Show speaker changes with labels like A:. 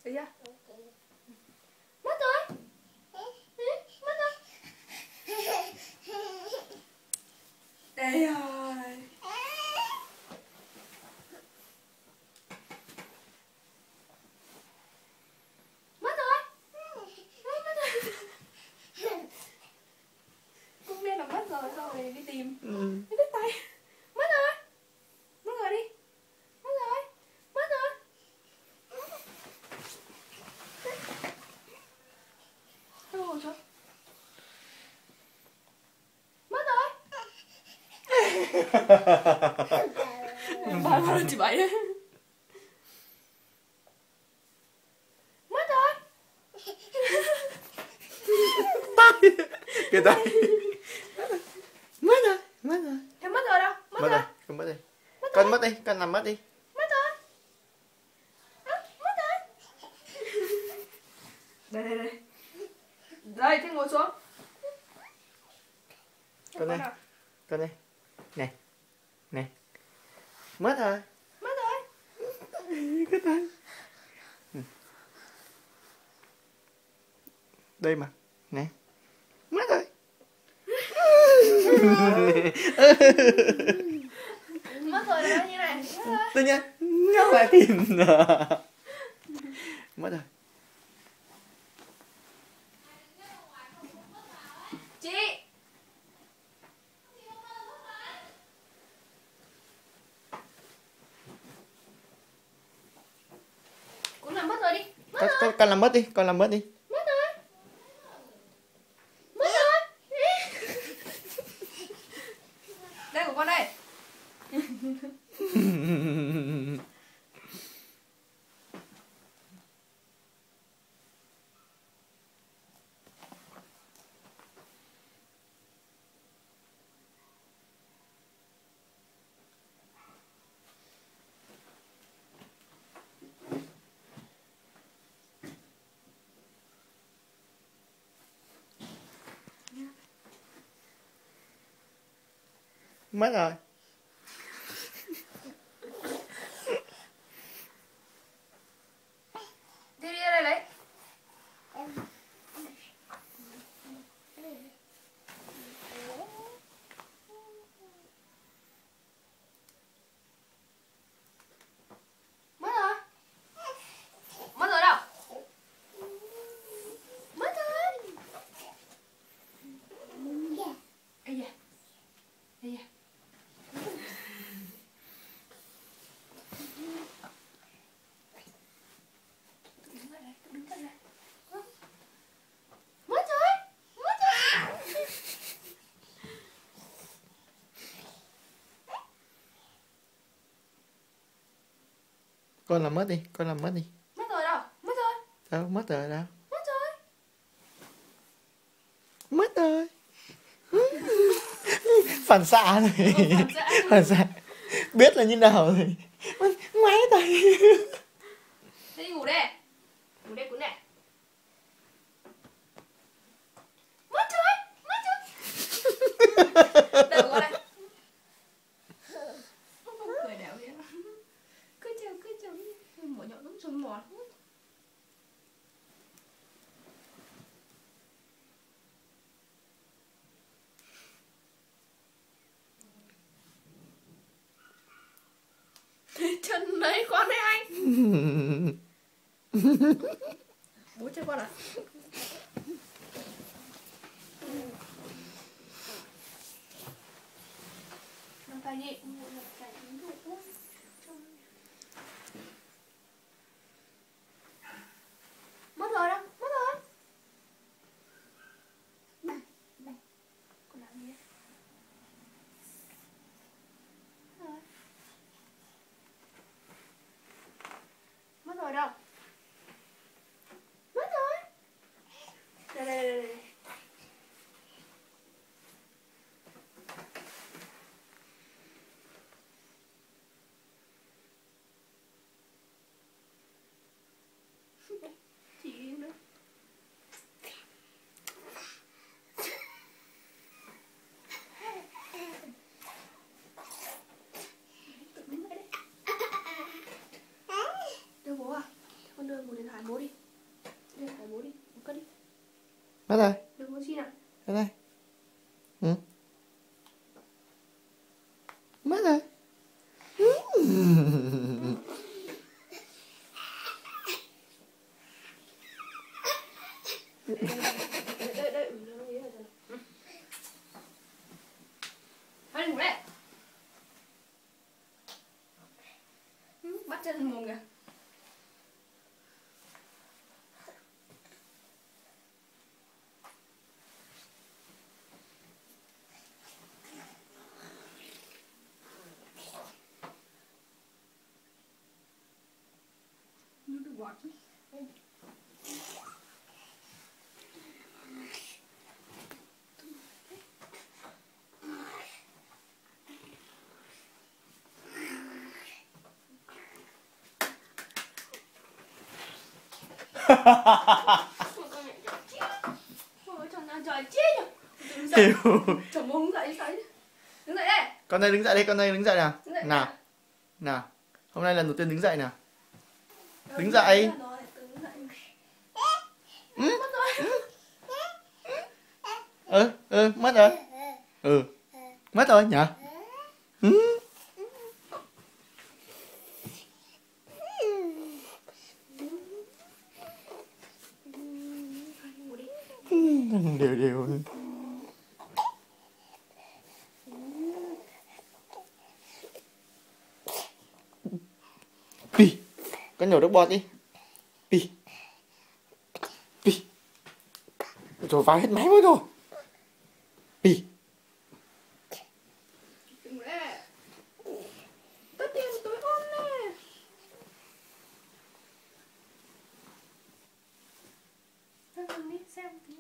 A: Được chưa? Mất rồi. Mất rồi. Đây rồi. Mất rồi. Mất rồi. Cung đen là mất rồi, xong rồi đi tìm. Đi đứt tay. Mất rồi. Mất rồi đi. Mất rồi. Mất rồi. Đâu rồi sao? Mất rồi. Ba ba chị bảy. Mất rồi.
B: Cái tay. Mất rồi, mất rồi.
A: Em mất rồi đâu? Mất rồi.
B: Con mất đi. Con mất đi, con nằm mất đi.
A: Mất rồi. Mất rồi. Đây đây đây. Đây, thế ngồi xuống.
B: Con đây. Con đây. Này. Này. Mất rồi.
A: Mất rồi.
B: Cái tay. Đây mà. Này. Mất rồi.
A: Mất rồi là như này.
B: Tự nhiên nhau lại tìm. Mất rồi.
A: Chị. Cũng làm mất rồi đi. Mất rồi.
B: Con làm mất đi, con làm mất đi.
A: Mất rồi. Mất rồi. Đây của con đây.
B: Mất rồi.
A: Đi đi đây lấy. Mất rồi. Mất rồi đâu? Mất rồi. Ây da. Ây da. Đứng lại đây, đứng lại đây. Mất rồi. Mất rồi.
B: Con làm mất đi, con làm mất đi.
A: Mất rồi đâu? Mất rồi.
B: Đâu, mất rồi đâu.
A: Mất rồi.
B: Mất rồi. Phản xạ rồi. Phản xạ. Biết là như nào rồi. Ngoáy tay.
A: Thế đi ngủ đây. Ngủ đây cuốn này. Mất rồi. Mất rồi. Đây của con đây. Không cười đéo thế. Cứ chờ. Mỏ nhọn nó trốn mỏ. Chân đấy con đấy anh. Bố chơi con à? Nắm tay đi. Mất rồi đâu? Mất rồi. Con làm gì đấy? Mất rồi đâu? Mất rồi. Đây. Hải bố đi. Đưa Hải bố đi. Cất đi.
B: Mất rồi.
A: Đưa bố chi nào.
B: Đây đây. Ừ. Mất rồi.
A: Đây. Thôi ngủ đây. Bắt chân mồm kìa. Nó được bọt chứ. Ôi trời nào trời chết nhỉ.
B: Hiểu.
A: Chồng bố đứng dậy sao chứ. Đứng dậy đây.
B: Con này đứng dậy đây, con này đứng dậy nào.
A: Đứng dậy
B: Nào. Nào. Hôm nay lần đầu tiên đứng dậy nào. Đứng dậy.
A: Mất rồi.
B: Mất rồi. Mất rồi nhỉ? Đều. Pi, con nhổ nước bọt đi. Pi. Rồi vào hết máy mất rồi. Pi.
A: Tất tiền tối hôm nè. Thôi đi xem tí.